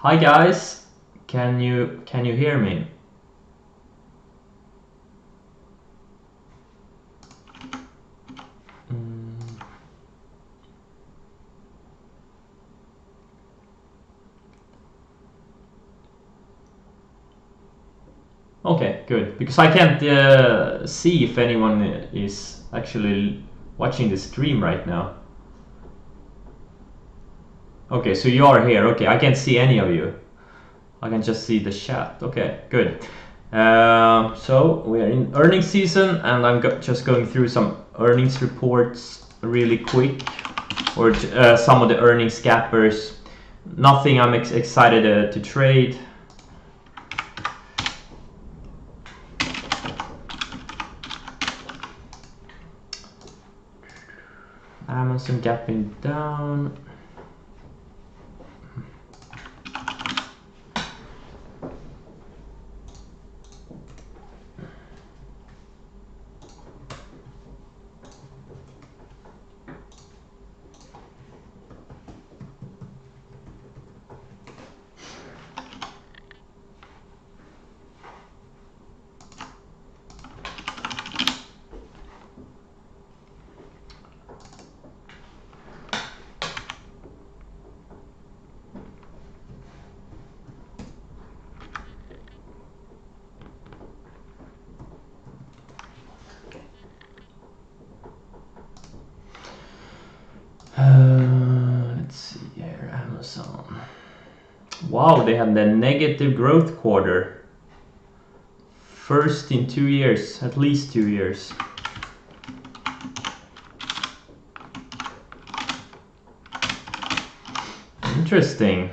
Hi guys, can you hear me? Okay, good. Because I can't see if anyone is actually watching the stream right now. Okay, so you are here. Okay, I can't see any of you. I can just see the chat. Okay, good. So we are in earnings season, and I'm just going through some earnings reports really quick, or some of the earnings gappers. Nothing I'm excited to trade. Amazon gapping down. Let's see here, Amazon. Wow, they had the negative growth quarter. First in 2 years, at least 2 years. Interesting.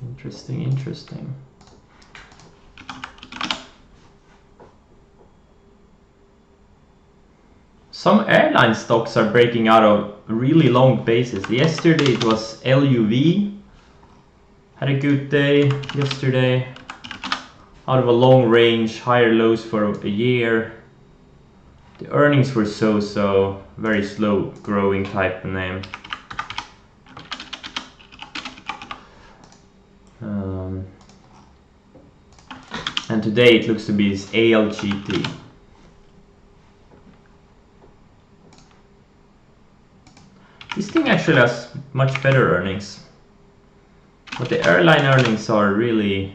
Interesting. Some airline stocks are breaking out of really long bases. Yesterday it was LUV. Had a good day yesterday. Out of a long range, higher lows for a year. The earnings were so, very slow growing type of name. And today it looks to be ALGT. This thing actually has much better earnings. But the airline earnings are really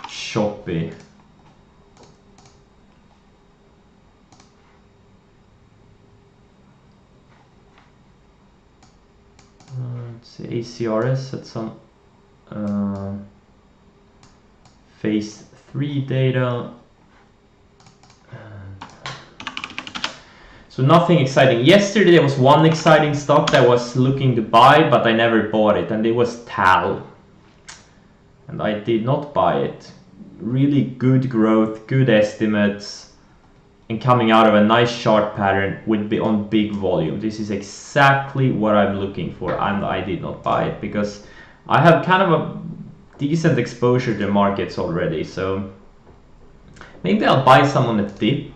choppy. Let's see, ACRS at some phase 3 data. So nothing exciting. Yesterday there was one exciting stock that I was looking to buy, but I never bought it, and it was TAL. And I did not buy it. Really good growth, good estimates, and coming out of a nice chart pattern would be on big volume. This is exactly what I'm looking for, and I did not buy it because I have kind of a decent exposure to markets already. So maybe I'll buy some on a dip.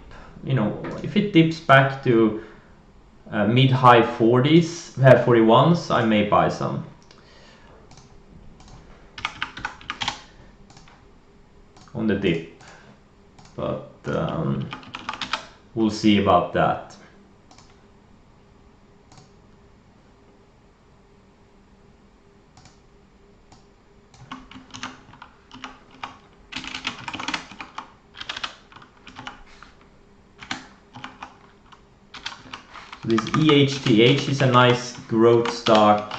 You know, if it dips back to mid-high 40s, 41s, I may buy some. On the dip, but we'll see about that. This EHTH is a nice growth stock.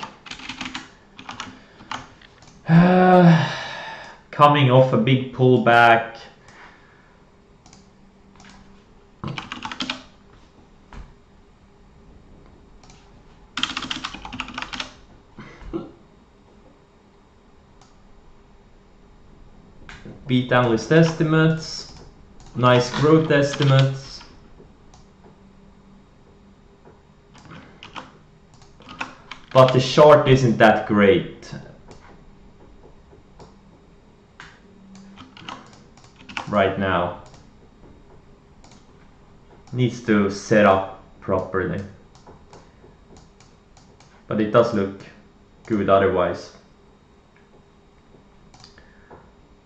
Coming off a big pullback. Beat analyst estimates. Nice growth estimates. But the chart isn't that great right now. Needs to set up properly. But it does look good otherwise.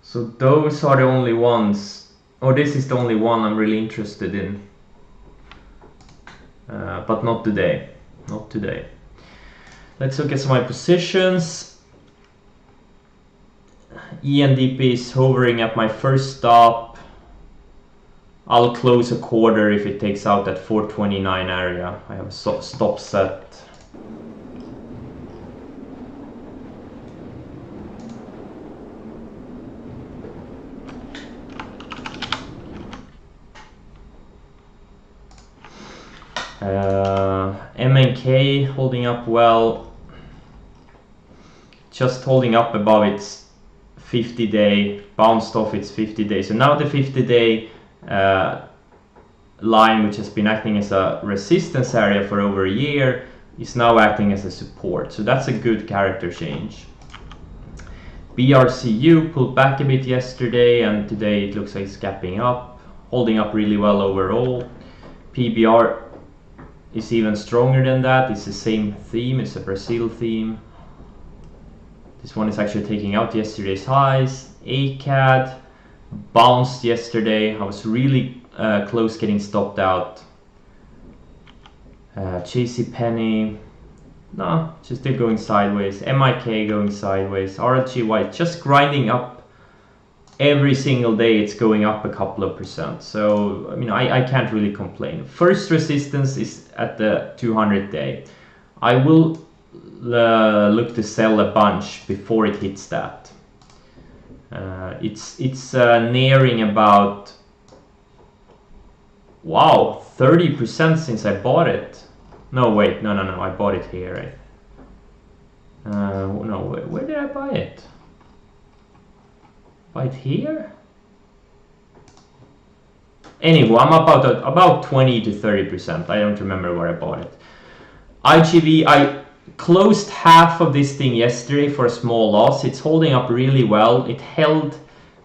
So those are the only ones, or this is the only one I'm really interested in. But not today, not today. Let's look at some of my positions. ENDP is hovering at my first stop. I'll close a quarter if it takes out that 429 area. I have a stop set. MNK holding up well, just holding up above its 50-day, bounced off its 50-day. So now the 50-day line, which has been acting as a resistance area for over a year, is now acting as a support. So that's a good character change. BRCU pulled back a bit yesterday, and today it looks like it's gapping up, holding up really well overall. PBR is even stronger than that. It's the same theme, it's a Brazil theme. This one is actually taking out yesterday's highs. ACAD bounced yesterday. I was really close getting stopped out. JCPenney, no, just still going sideways. MIK going sideways. RLGY just grinding up. Every single day it's going up a couple of percent. So, I mean, I can't really complain. First resistance is at the 200 day. I will look to sell a bunch before it hits that. It's nearing about, wow, 30% since I bought it. No, wait, no, I bought it here. No, where did I buy it? Buy it here? Anyway, I'm about 20 to 30%. I don't remember where I bought it. IGV, I closed half of this thing yesterday for a small loss. It's holding up really well. It held,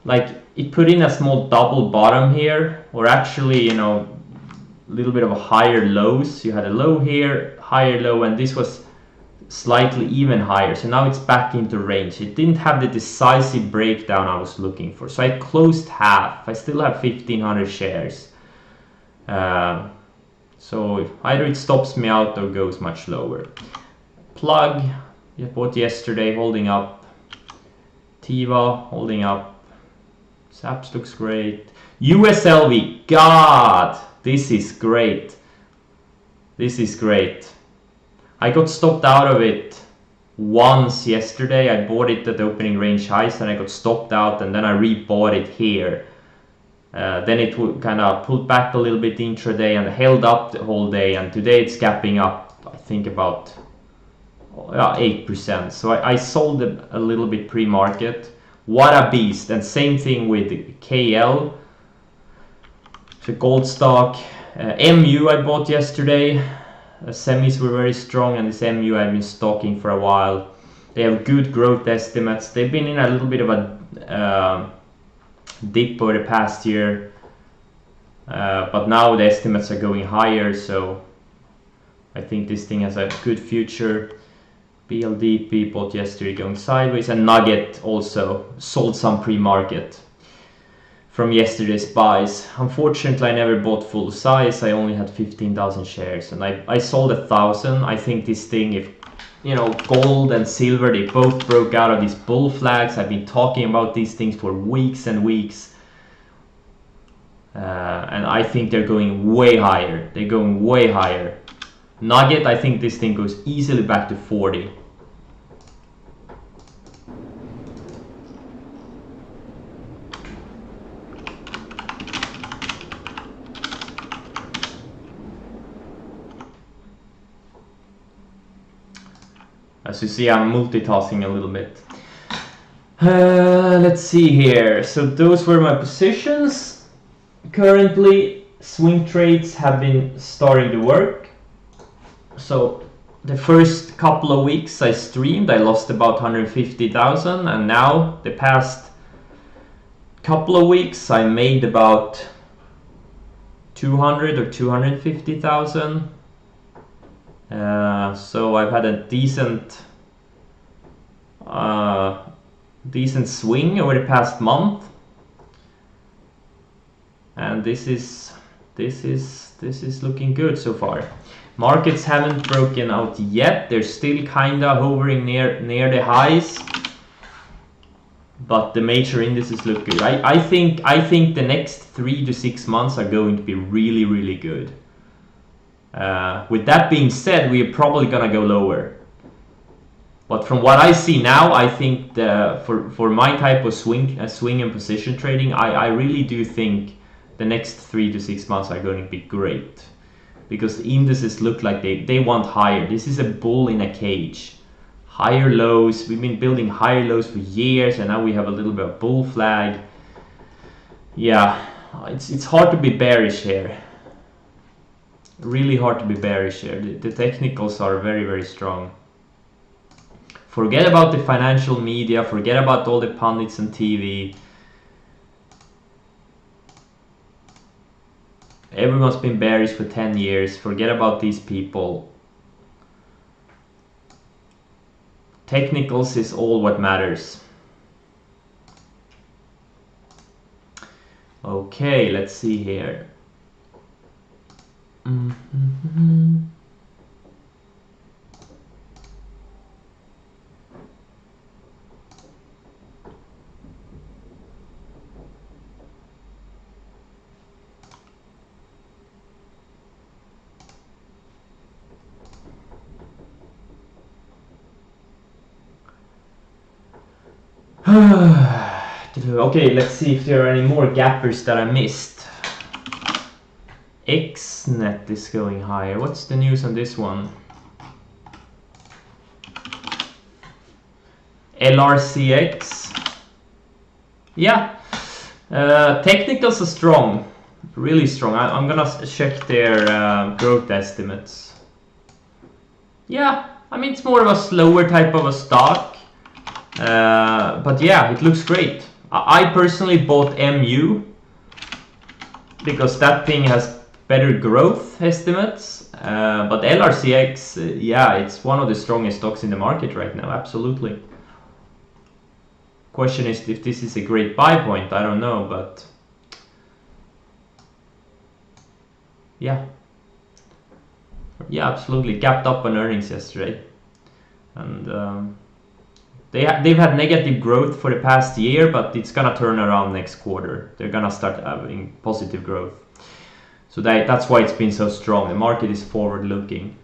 like, it put in a small double bottom here, or actually, you know, a little bit of a higher lows. You had a low here, higher low, and this was slightly even higher. So now it's back into range. It didn't have the decisive breakdown I was looking for. So I closed half. I still have 1,500 shares. So either it stops me out or goes much lower. Plug, I bought yesterday, holding up. Tiva, holding up. SAPS looks great. USLV, God, this is great. This is great. I got stopped out of it once yesterday. I bought it at the opening range highs and I got stopped out, and then I rebought it here. Then it kind of pulled back a little bit intraday and held up the whole day, and today it's gapping up, I think about 8%. So I sold it a little bit pre-market. What a beast. And same thing with KL, the gold stock. MU I bought yesterday. Semis were very strong, and this MU I've been stocking for a while. They have good growth estimates. They've been in a little bit of a dip over the past year, but now the estimates are going higher, so I think this thing has a good future. BLDP bought yesterday going sideways, and Nugget also sold some pre-market from yesterday's buys. Unfortunately, I never bought full size. I only had 15,000 shares, and I sold 1,000. I think this thing, if you know, gold and silver, they both broke out of these bull flags. I've been talking about these things for weeks and weeks, and I think they're going way higher. They're going way higher. Nugget, I think this thing goes easily back to 40. As you see, I'm multitasking a little bit. Let's see here. So those were my positions. Currently, swing trades have been starting to work. So the first couple of weeks I streamed, I lost about 150,000, and now the past couple of weeks I made about 200 or 250,000. So I've had a decent swing over the past month, and this is looking good so far. Markets haven't broken out yet. They're still kinda hovering near the highs, but the major indices look good. I think the next 3 to 6 months are going to be really, really good. With that being said, we're probably gonna go lower. But from what I see now, I think for my type of swing and position trading, I really do think the next 3 to 6 months are going to be great, because the indices look like they want higher. This is a bull in a cage. Higher lows. We've been building higher lows for years, and now we have a little bit of bull flag. Yeah, it's hard to be bearish here. Really hard to be bearish here. The technicals are very, very strong. Forget about the financial media. Forget about all the pundits on TV. Everyone's been bearish for 10 years. Forget about these people. Technicals is all what matters. Okay, let's see here. Okay, let's see if there are any more gappers that I missed. XNet is going higher. What's the news on this one? LRCX. Yeah, technicals are strong, really strong. I'm gonna check their growth estimates. Yeah, I mean, it's more of a slower type of a stock, but yeah, it looks great. I personally bought MU because that thing has better growth estimates, but LRCX, yeah, it's one of the strongest stocks in the market right now, absolutely. Question is if this is a great buy point. I don't know, but yeah, absolutely gapped up on earnings yesterday, and they've had negative growth for the past year, but it's gonna turn around next quarter. They're gonna start having positive growth, so that's why it's been so strong. The market is forward looking.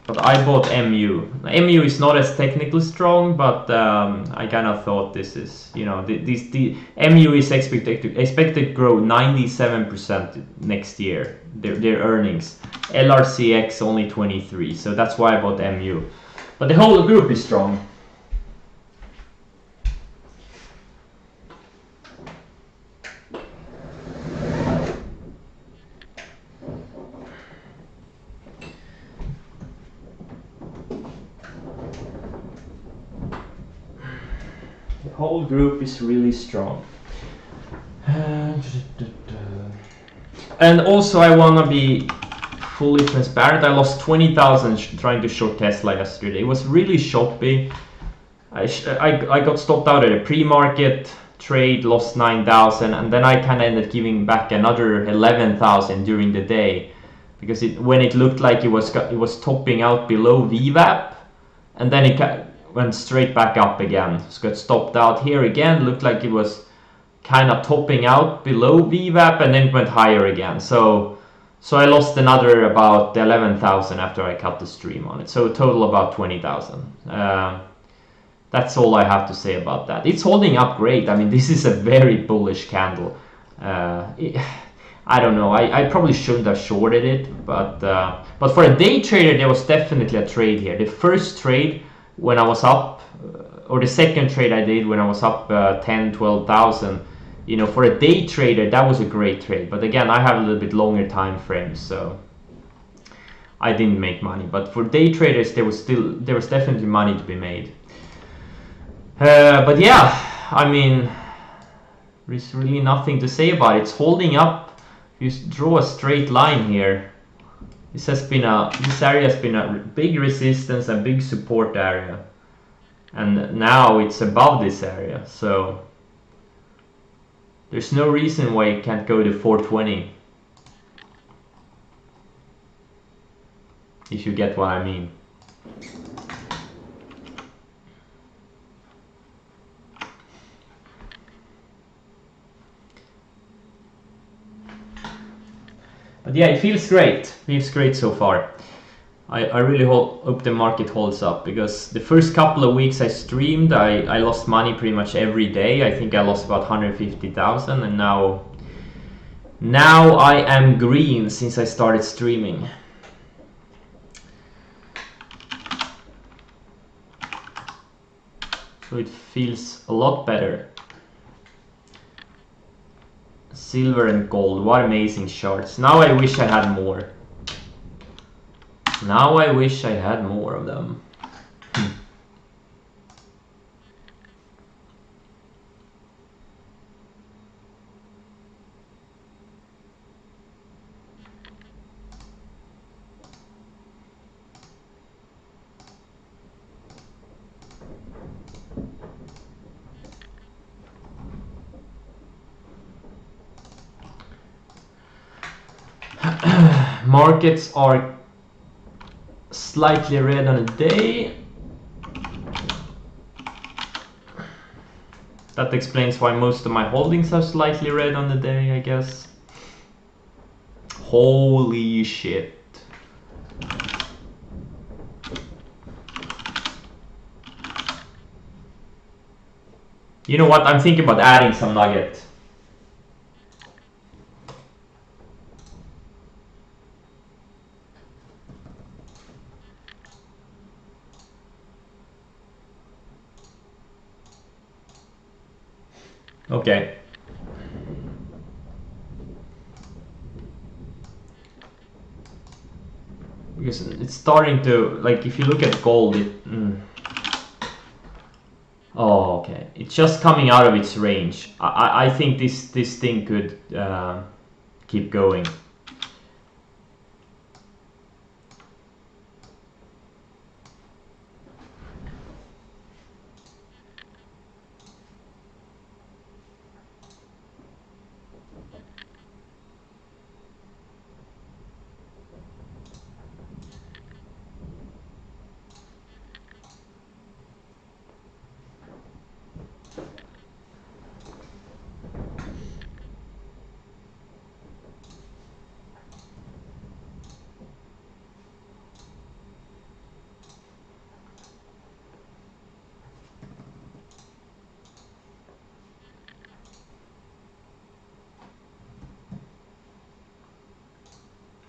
But I bought MU. MU is not as technically strong, but I kind of thought this is, you know, the MU is expected to grow 97% next year, their earnings. LRCX only 23, so that's why I bought MU. But the whole group is strong. Whole group is really strong. And also, I want to be fully transparent. I lost 20,000 trying to short Tesla yesterday. It was really choppy. I got stopped out at a pre-market trade, lost 9,000, and then I kind of ended up giving back another 11,000 during the day, because when it looked like it was topping out below VWAP, and then it went straight back up again. So got stopped out here again, looked like it was kind of topping out below VWAP, and then it went higher again. So I lost another about 11,000 after I cut the stream on it. So a total about 20,000. That's all I have to say about that. It's holding up great. I mean, this is a very bullish candle. I don't know. I probably shouldn't have shorted it, but for a day trader, there was definitely a trade here. The first trade when I was up, or the second trade I did when I was up 10, 12,000, you know, for a day trader, that was a great trade. But again, I have a little bit longer time frame, so I didn't make money. But for day traders, there was definitely money to be made. But yeah, I mean, there's really nothing to say about it. It's holding up you draw a straight line here, this area has been a big resistance and big support area, and now it's above this area, so there's no reason why it can't go to 420, if you get what I mean. But yeah, it feels great. Feels great so far. I really hope the market holds up, because the first couple of weeks I streamed, I lost money pretty much every day. I think I lost about 150,000, and now I am green since I started streaming. So it feels a lot better. Silver and gold, what amazing charts. Now I wish I had more. Now I wish I had more of them. Markets are slightly red on the day. That explains why most of my holdings are slightly red on the day, I guess. Holy shit. You know what? I'm thinking about adding some nugget. Okay. Because it's starting to, like, if you look at gold, it... Oh, okay. It's just coming out of its range. I think this thing could keep going.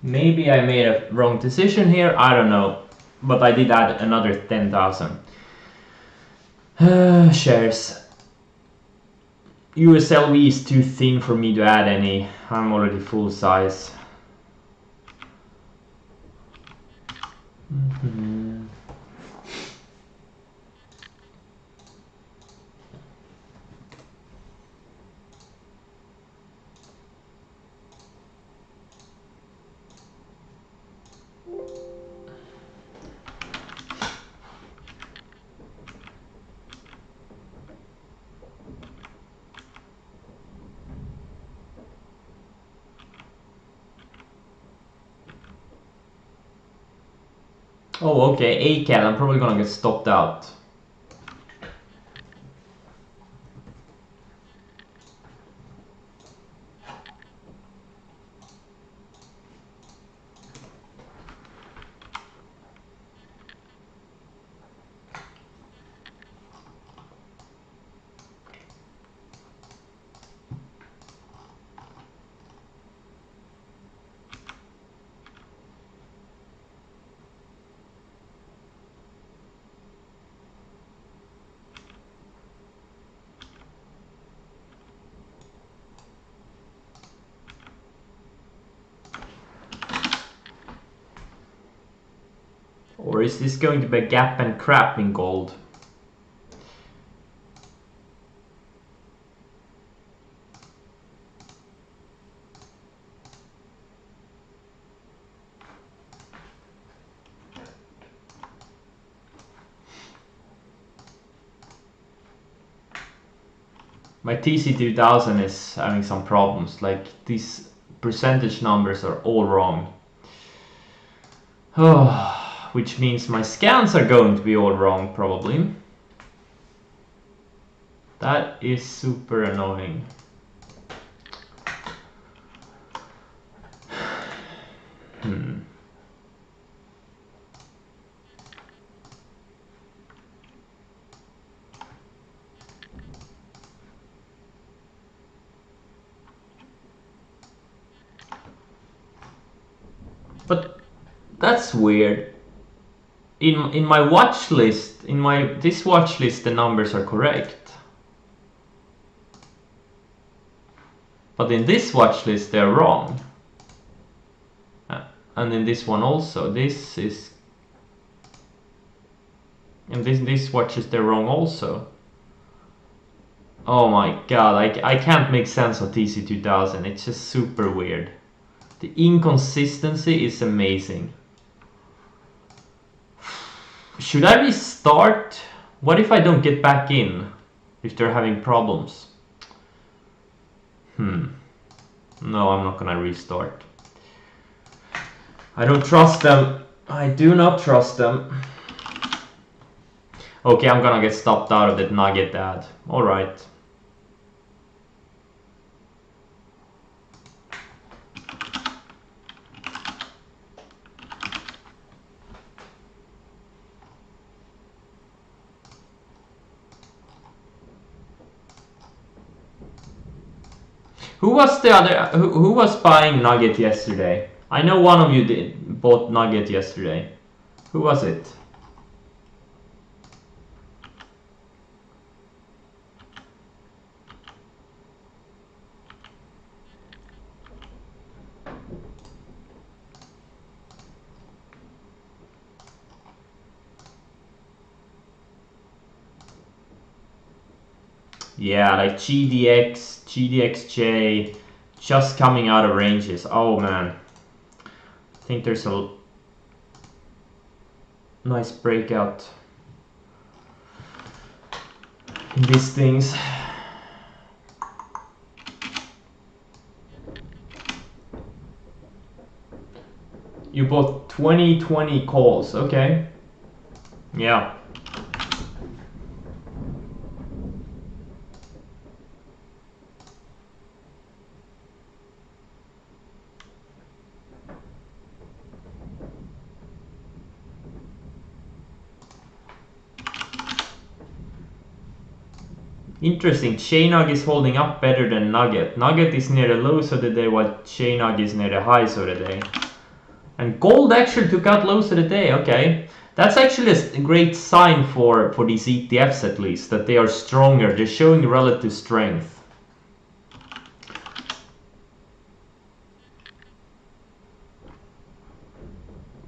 Maybe I made a wrong decision here, I don't know. But I did add another 10,000 shares. USLV is too thin for me to add any. I'm already full size. Oh, okay, ACAL, I'm probably gonna get stopped out. Or is this going to be a gap and crap in gold? My TC2000 is having some problems, like these percentage numbers are all wrong. Oh, which means my scans are going to be all wrong probably. That is super annoying. But that's weird. In my watch list, this watch list, the numbers are correct. But in this watch list, they're wrong. And in this one also, this is. And this watches, they're wrong also. Oh my god, I can't make sense of TC2000. It's just super weird. The inconsistency is amazing. Should I restart? What if I don't get back in? If they're having problems? No, I'm not gonna restart. I don't trust them. I do not trust them. Okay, I'm gonna get stopped out of that nugget ad. Alright. Who was the other? Who was buying Nugget yesterday? I know one of you bought Nugget yesterday. Who was it? Yeah, like GDX, GDXJ, just coming out of ranges. Oh man. I think there's a nice breakout in these things. You bought 2020 calls, okay. Yeah. Interesting, Chainug is holding up better than Nugget. Nugget is near the lows of the day, while Chainug is near the highs of the day. And gold actually took out lows of the day, okay. That's actually a great sign for these ETFs at least, that they are stronger, they're showing relative strength.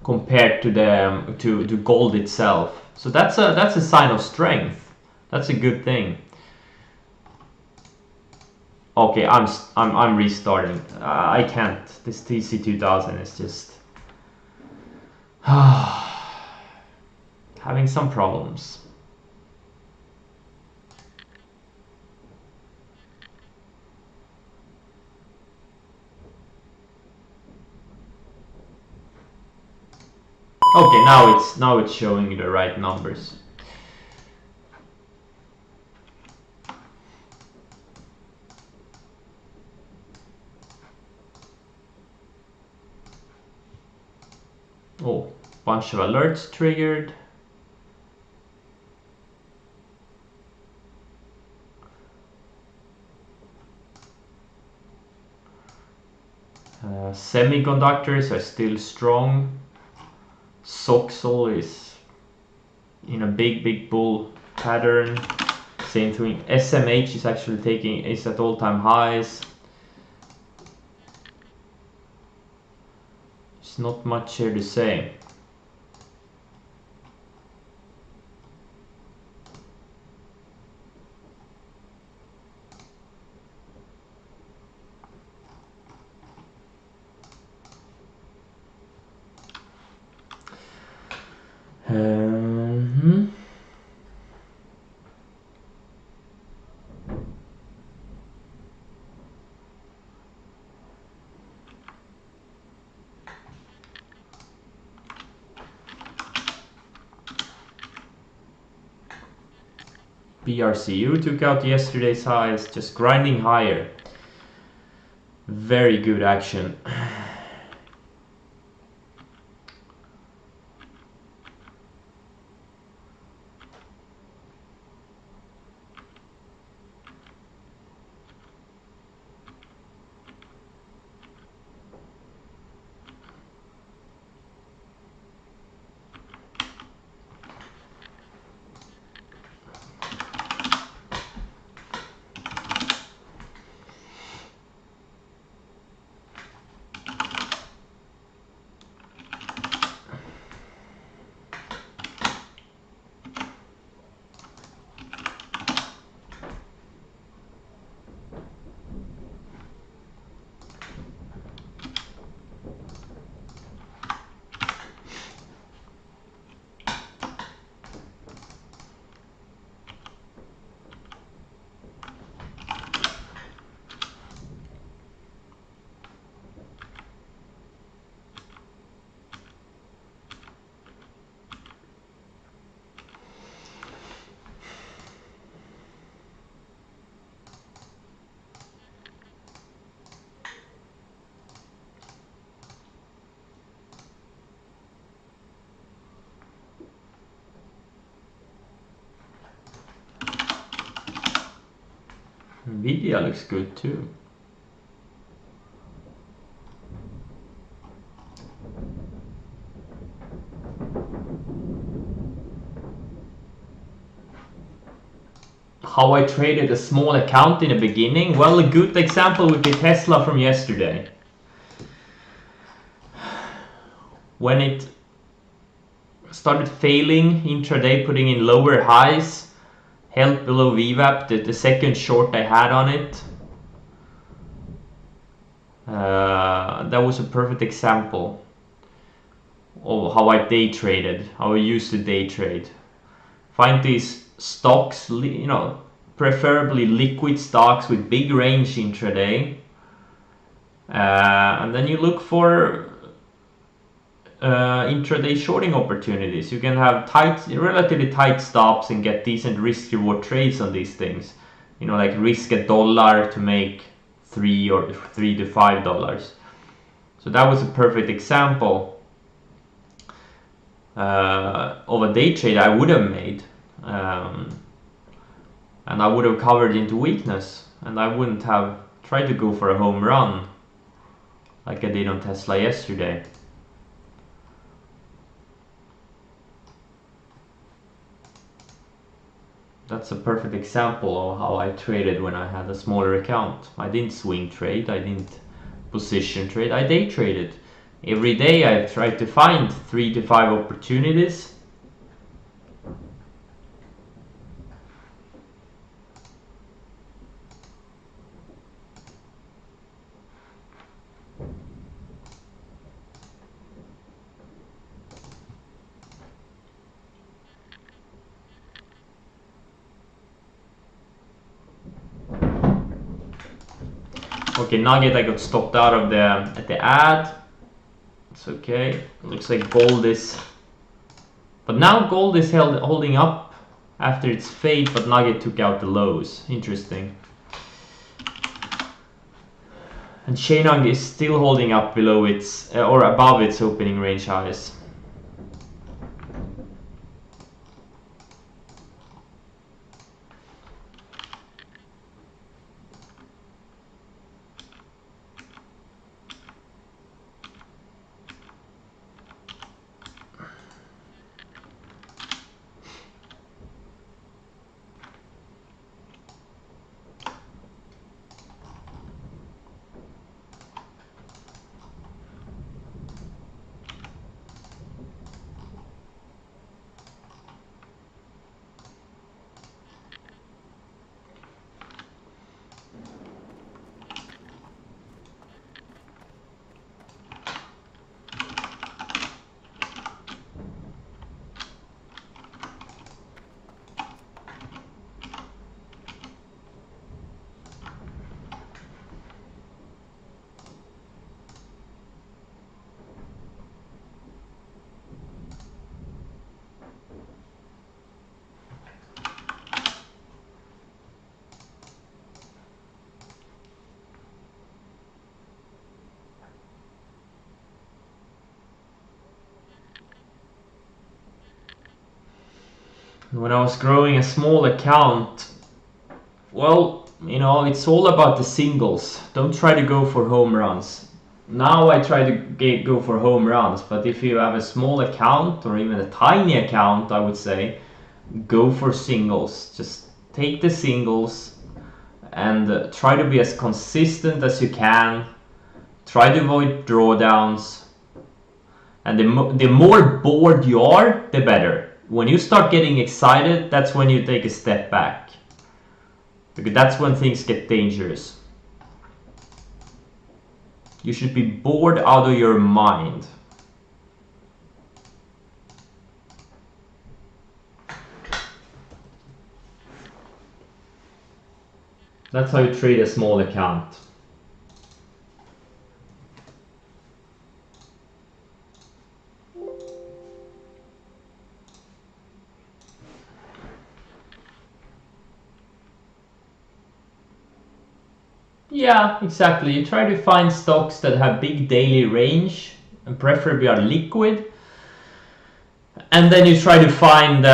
Compared to the to gold itself. So that's a sign of strength. That's a good thing. Okay, I'm restarting. I can't. This TC2000 is just having some problems. Okay, now it's showing the right numbers. Oh, bunch of alerts triggered. Semiconductors are still strong. Soxol is in a big bull pattern. Same thing. SMH is actually is at all-time highs. There's not much here to say. PRCU took out yesterday's highs, just grinding higher. Very good action. Nvidia looks good too. How I traded a small account in the beginning? Well, a good example would be Tesla from yesterday. When it started failing intraday, putting in lower highs, held below VWAP, the second short I had on it. That was a perfect example of how I day traded, how I used to day trade. Find these stocks, you know, preferably liquid stocks with big range intraday, and then you look for intraday shorting opportunities. You can have relatively tight stops and get decent risk reward trades on these things. You know, like risk $1 to make $3 to $5. So that was a perfect example of a day trade I would have made, and I would have covered into weakness, and I wouldn't have tried to go for a home run like I did on Tesla yesterday. That's a perfect example of how I traded when I had a smaller account. I didn't swing trade, I didn't position trade, I day traded. Every day I tried to find 3 to 5 opportunities. Okay, Nugget, I got stopped out of at the ad. It's okay. Looks like gold is, but now gold is holding up after its fade, but Nugget took out the lows. Interesting. And Shenang is still holding up below its or above its opening range highs. when I was growing a small account, well, you know, it's all about the singles. Don't try to go for home runs. Now I try to go for home runs, but if you have a small account or even a tiny account, I would say, go for singles. Just take the singles and try to be as consistent as you can. Try to avoid drawdowns. And the more bored you are, the better. When you start getting excited, that's when you take a step back. Because that's when things get dangerous. You should be bored out of your mind. That's how you trade a small account. Yeah, exactly. You try to find stocks that have big daily range and preferably are liquid. And then you try to find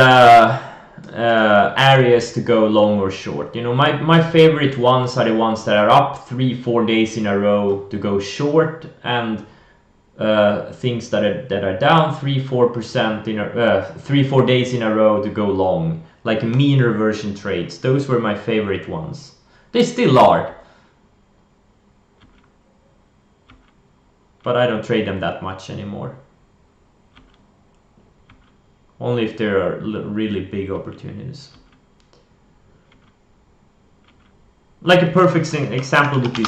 areas to go long or short. You know, my favorite ones are the ones that are up 3-4 days in a row to go short, and things that are down 3-4% in 3-4 days in a row to go long, like mean reversion trades. Those were my favorite ones. They still are, but I don't trade them that much anymore. Only if there are really big opportunities. Like a perfect example would be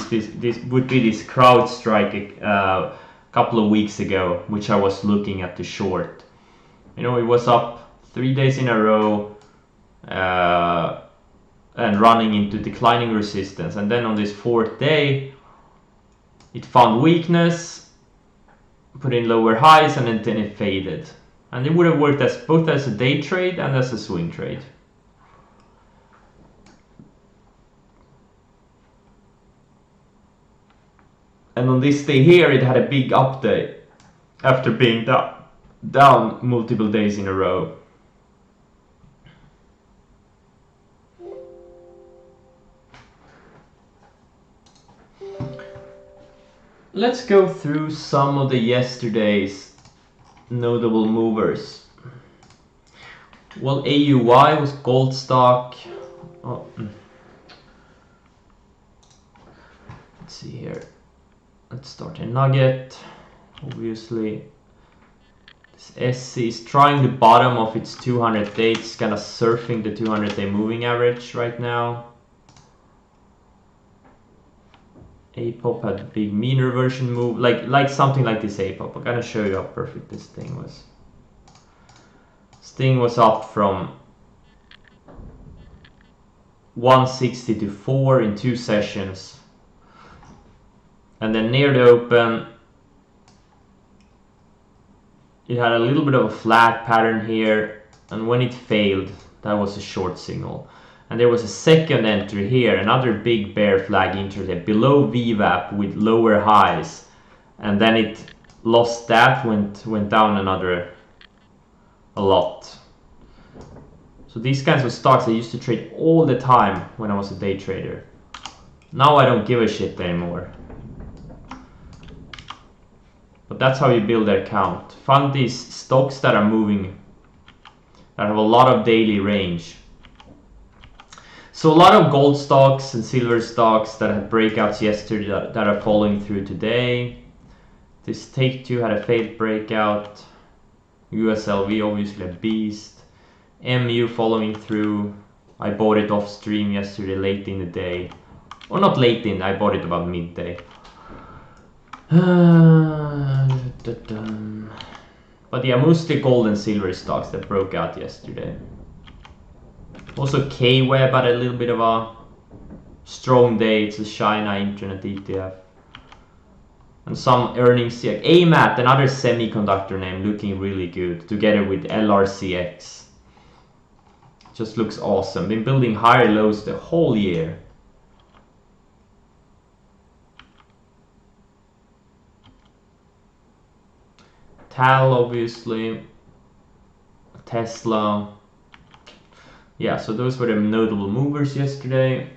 this CrowdStrike a couple of weeks ago, which I was looking at the short. You know, it was up 3 days in a row and running into declining resistance, and then on this 4th day it found weakness, put in lower highs, and then it faded. And it would have worked as both as a day trade and as a swing trade. And on this day here, it had a big update after being down multiple days in a row. Let's go through some of the yesterday's notable movers. Well, AUY was gold stock. Oh. Let's see here. Let's start in Nugget. Obviously, this SC is trying the bottom of its 200 day. It's kind of surfing the 200 day moving average right now. APOP had a big mean reversion move, like something like this APOP. I'm gonna show you how perfect this thing was. This thing was up from 160 to 4 in 2 sessions. And then near the open, it had a little bit of a flat pattern here, and when it failed, that was a short signal. And there was a second entry here, another big bear flag intraday below VWAP with lower highs, and then it lost that, went down a lot. So these kinds of stocks I used to trade all the time when I was a day trader. Now I don't give a shit anymore. But that's how you build an account. Find these stocks that are moving, that have a lot of daily range. So a lot of gold stocks and silver stocks that had breakouts yesterday that are following through today. This Take-Two had a failed breakout. USLV obviously a beast. MU following through. I bought it off stream yesterday late in the day. Or not late in, I bought it about midday. But yeah, mostly gold and silver stocks that broke out yesterday. Also K-Web had a little bit of a strong day. It's a China internet ETF. And some earnings here. AMAT, another semiconductor name, looking really good together with LRCX. Just looks awesome. Been building higher lows the whole year. TAL obviously, Tesla, Yeah, so those were the notable movers yesterday.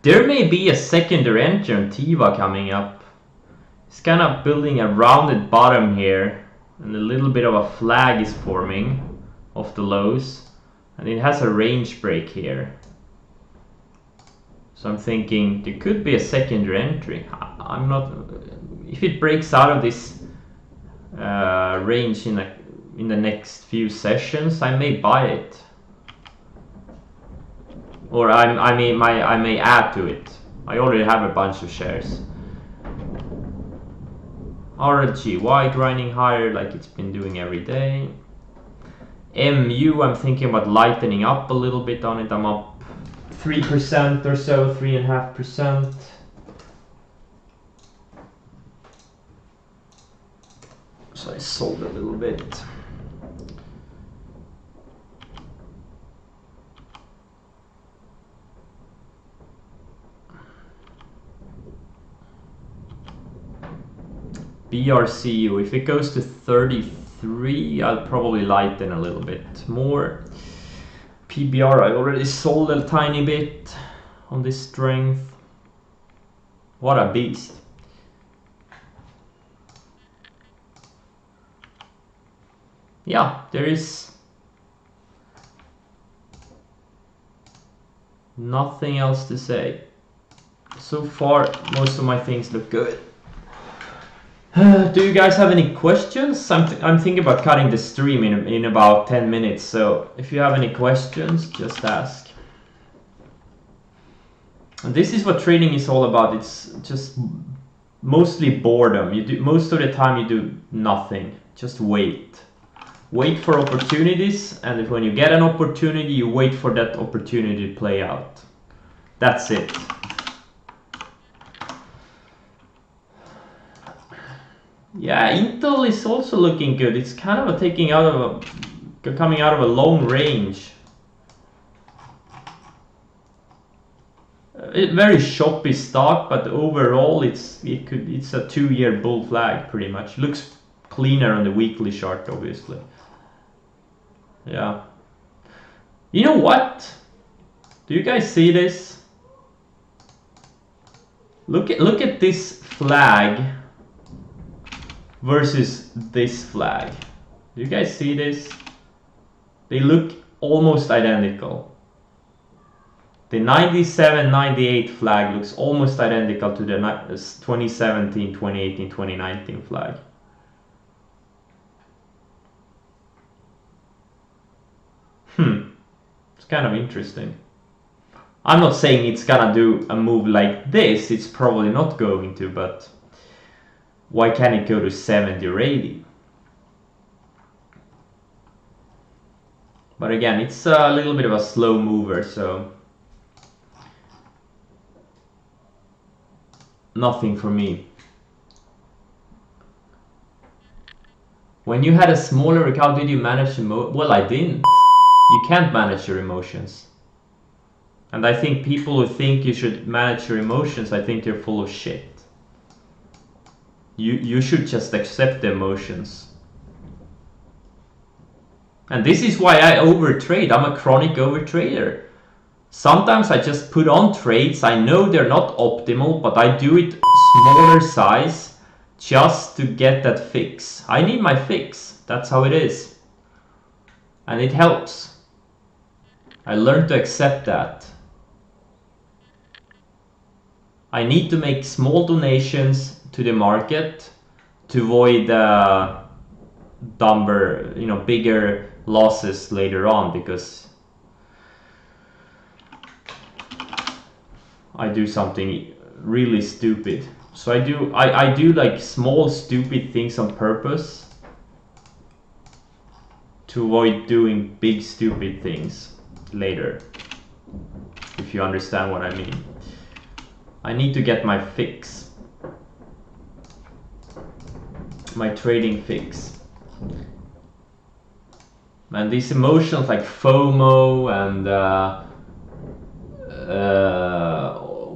There may be a secondary entry on Tiva coming up. It's kind of building a rounded bottom here, and a little bit of a flag is forming of the lows, and it has a range break here. So I'm thinking there could be a secondary entry. I'm not. If it breaks out of this range in the next few sessions, I may buy it. Or I may add to it. I already have a bunch of shares. RLGY grinding higher like it's been doing every day. MU, I'm thinking about lightening up a little bit on it. I'm up 3% or so, 3.5%. So I sold a little bit. BRCU, if it goes to 33, I'll probably lighten a little bit more. PBR, I already sold a tiny bit on this strength. What a beast. Yeah, there is nothing else to say. So far, most of my things look good. Do you guys have any questions? I'm thinking about cutting the stream in about 10 minutes, so if you have any questions, just ask. And this is what trading is all about. It's just mostly boredom. Most of the time you do nothing. Just wait. Wait for opportunities, and when you get an opportunity, you wait for that opportunity to play out. That's it. Yeah, Intel is also looking good. It's kind of coming out of a long range. Very choppy stock, but overall it's a 2-year bull flag pretty much. Looks cleaner on the weekly chart, obviously. Yeah. You know what? Do you guys see this? Look at this flag versus this flag. Do you guys see this? They look almost identical. The 97-98 flag looks almost identical to the 2017, 2018, 2019 flag. It's kind of interesting. I'm not saying it's gonna do a move like this, it's probably not going to, but why can't it go to 70 or 80? But again, it's a little bit of a slow mover, so nothing for me. When you had a smaller account, did you manage well, I didn't. You can't manage your emotions. And I think people who think you should manage your emotions, I think they're full of shit. You should just accept the emotions. And this is why I overtrade. I'm a chronic overtrader. Sometimes I just put on trades. I know they're not optimal, but I do it smaller size just to get that fix. I need my fix. That's how it is. And it helps. I learned to accept that. I need to make small donations to the market to avoid bigger losses later on, because I do something really stupid. So I do like small stupid things on purpose to avoid doing big stupid things later, if you understand what I mean. I need to get my fix, my trading fix. And these emotions like FOMO and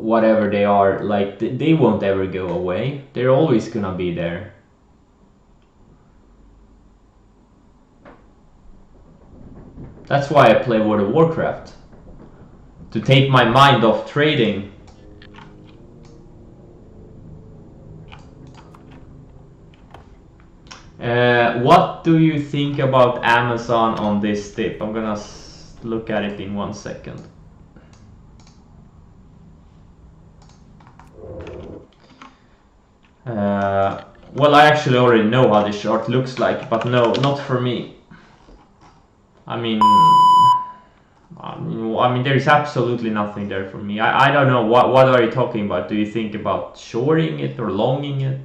whatever they are, like they won't ever go away. They're always gonna be there. That's why I play World of Warcraft, to take my mind off trading. What do you think about Amazon on this tip? I'm gonna look at it in 1 second. Well, I actually already know how this chart looks like, but no, not for me. I mean, there is absolutely nothing there for me. I don't know, what are you talking about? Do you think about shorting it or longing it?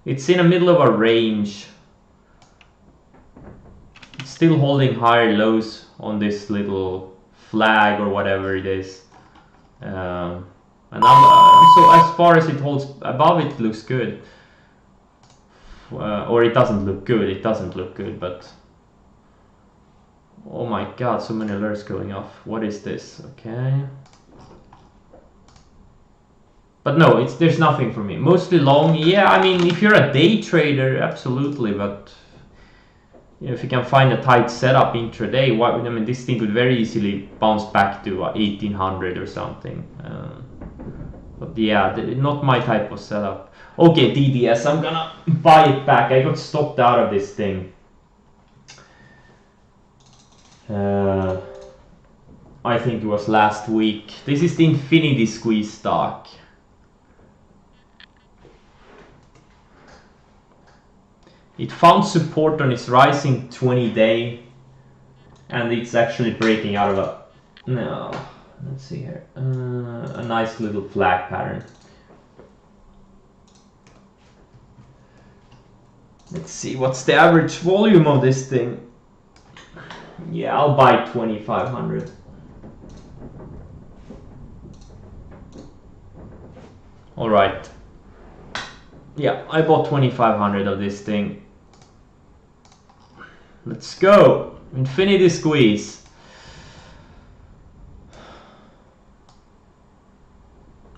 It's in the middle of a range. It's still holding higher lows on this little flag or whatever it is. And so as far as it holds above, it looks good. Or it doesn't look good. It doesn't look good, but oh my god, so many alerts going off. What is this? Okay. But no, there's nothing for me. Mostly long. Yeah, I mean, if you're a day trader, absolutely. But if you can find a tight setup intraday, this thing could very easily bounce back to 1800 or something. But yeah, not my type of setup. Okay, DDS, I'm gonna buy it back. I got stopped out of this thing. I think it was last week. This is the Infinity Squeeze stock. It found support on its rising 20-day, and it's actually breaking out of let's see here, a nice little flag pattern. Let's see, what's the average volume of this thing? Yeah, I'll buy 2500. All right. Yeah, I bought 2500 of this thing. Let's go. Infinity Squeeze.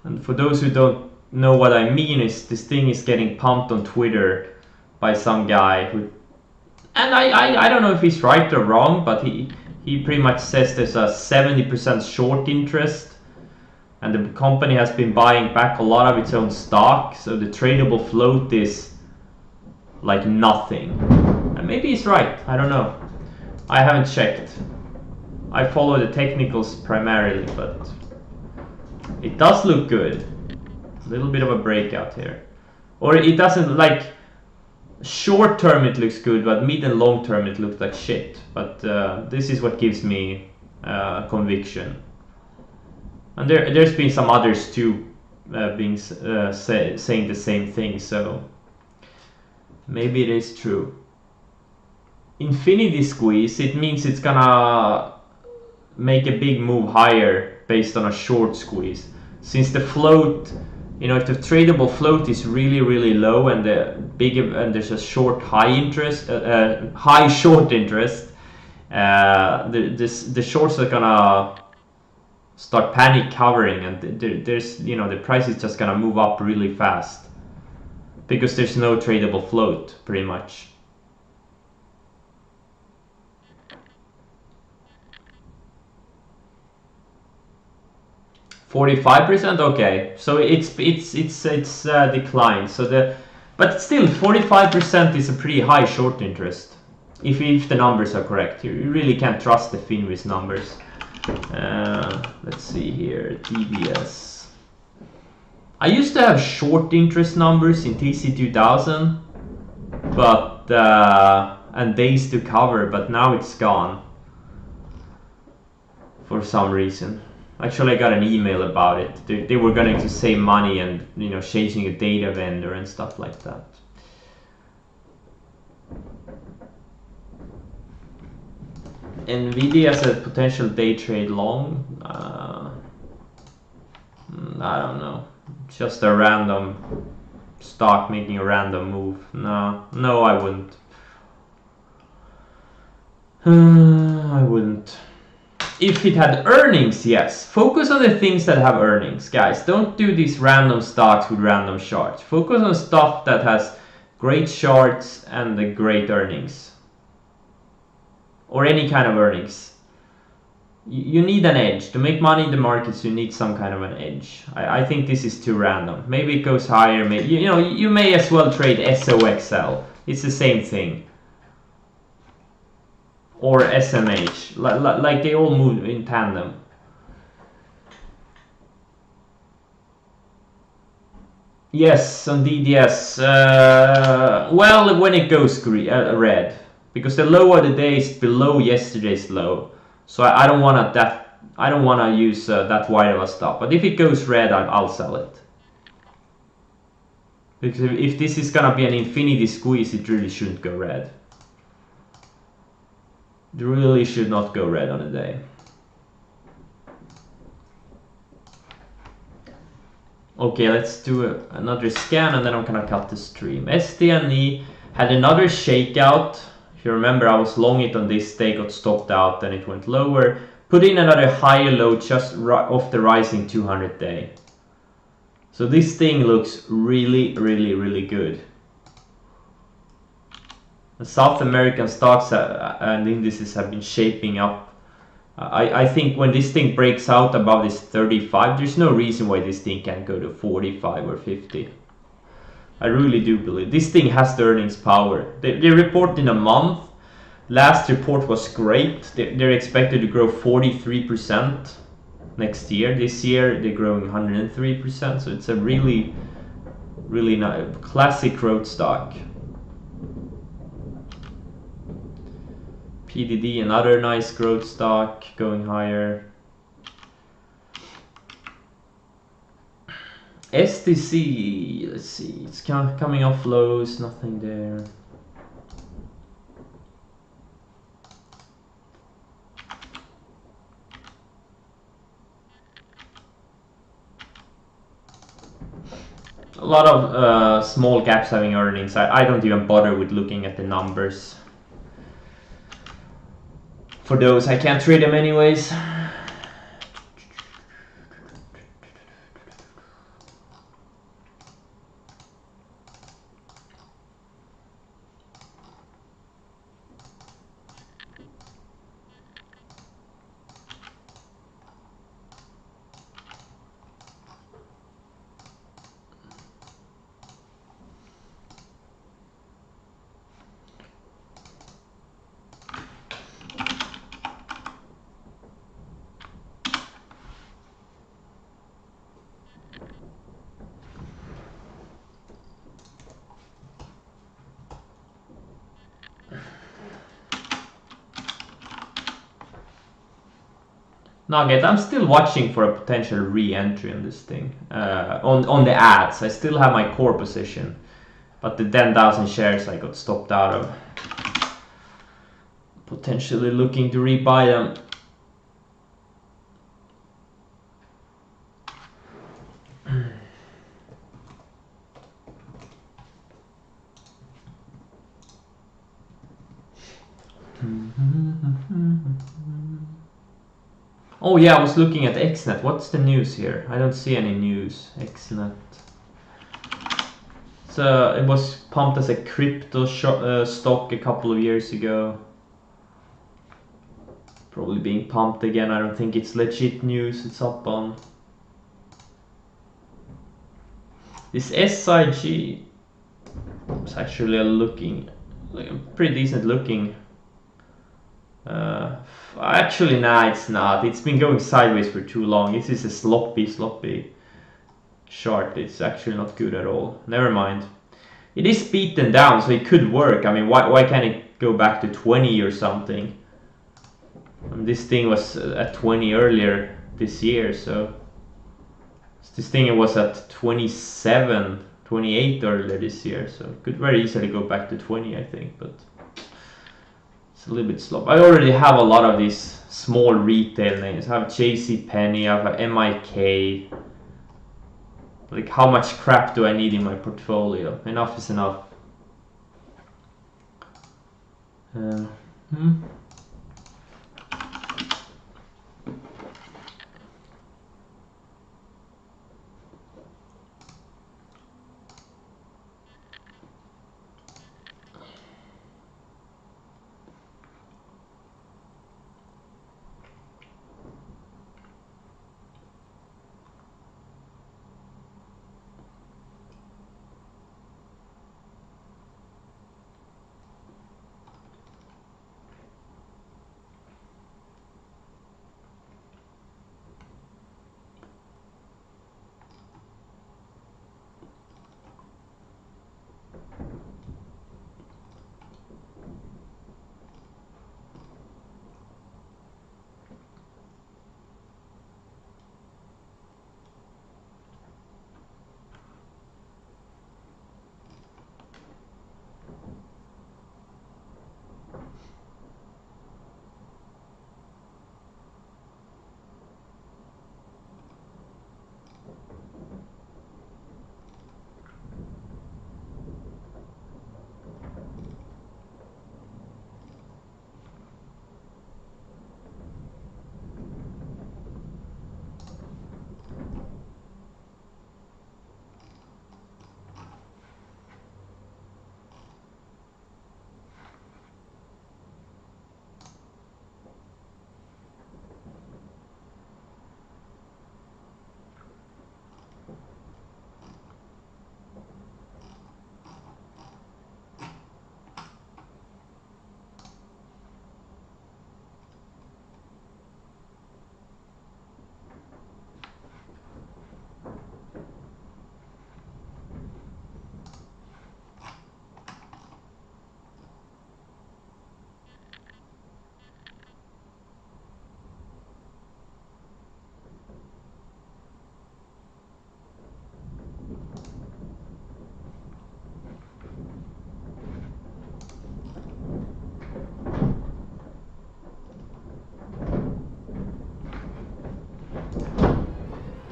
And for those who don't know what I mean, is this thing is getting pumped on Twitter by some guy who, and I don't know if he's right or wrong, but he pretty much says there's a 70% short interest, and the company has been buying back a lot of its own stock, so the tradable float is like nothing. And maybe he's right, I don't know. I haven't checked. I follow the technicals primarily, but it does look good. A little bit of a breakout here. Or it doesn't, like, short term it looks good, but mid and long term it looks like shit. But this is what gives me conviction. And there's been some others too saying the same thing, so maybe it is true. Infinity squeeze, it means it's gonna make a big move higher based on a short squeeze. Since the float, you know, if the tradable float is really low and there's a short high interest, high short interest, the shorts are gonna start panic covering, and there's, you know, the price is just gonna move up really fast because there's no tradable float pretty much. $45%, okay, so it's declined. So but still 45% is a pretty high short interest if the numbers are correct. You really can't trust the Finviz numbers. Let's see here, TBS. I used to have short interest numbers in TC2000, but and days to cover, but now it's gone for some reason. Actually, I got an email about it. They were going to save money and, you know, changing a data vendor and stuff like that. Nvidia as a potential day trade long. I don't know. Just a random stock making a random move. No, I wouldn't. I wouldn't. If it had earnings, yes. Focus on the things that have earnings, guys. Don't do these random stocks with random charts. Focus on stuff that has great charts and the great earnings. Or any kind of earnings. You need an edge. To make money in the markets, you need some kind of an edge. I think this is too random. Maybe it goes higher. Maybe, you know, you may as well trade SOXL. It's the same thing. Or SMH, like they all move in tandem. Yes, on DDS. Well, when it goes red, because the low of the day is below yesterday's low, so I don't want that. I don't want to use that wide of a stop. But if it goes red, I'll sell it. Because if this is gonna be an infinity squeeze, it really shouldn't go red. It really should not go red on a day. Okay, let's do another scan and then I'm gonna cut the stream. STNE had another shakeout. If you remember, I was long it on this day, got stopped out, then it went lower. Put in another higher low just off the rising 200 day. So this thing looks really good. The South American stocks and indices have been shaping up. I think when this thing breaks out above this 35, there's no reason why this thing can't go to 45 or 50. I really do believe this thing has the earnings power. They report in a month. Last report was great. They're expected to grow 43% next year. This year they're growing 103%. So it's a really nice, classic growth stock. PDD, another nice growth stock, going higher. STC, let's see, it's coming off lows, nothing there. A lot of small caps having earnings. I don't even bother with looking at the numbers. For those, I can't trade them anyways. Nugget, I'm still watching for a potential re-entry on this thing. On the ads, I still have my core position, but the 10,000 shares I got stopped out of. Potentially looking to rebuy them. Oh yeah, I was looking at XNet. What's the news here? I don't see any news. XNet. So it was pumped as a crypto stock a couple of years ago. Probably being pumped again. I don't think it's legit news. It's up on this SIG. It's actually like a pretty decent looking. Actually, nah, it's not. It's been going sideways for too long. This is a sloppy chart. It's actually not good at all. Never mind. It is beaten down, so it could work. I mean, why can't it go back to 20 or something? And this thing was at 20 earlier this year, so this thing was at 27, 28 earlier this year, so it could very easily go back to 20, I think, but it's a little bit slow. I already have a lot of these small retail names. I have JCPenney, I have MIK. Like, how much crap do I need in my portfolio? Enough is enough.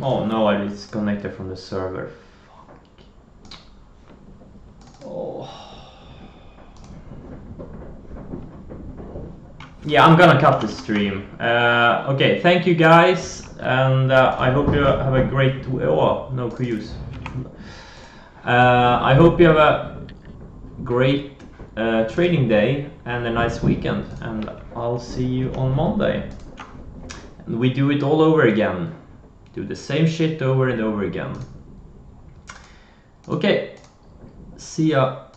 Oh no, I disconnected from the server. Fuck. Oh. Yeah, I'm gonna cut the stream. Okay, thank you guys, and I hope you have a great... Oh, no Kuyus. I hope you have a great trading day and a nice weekend, and I'll see you on Monday. And we do it all over again. Do the same shit over and over again. Okay, see ya.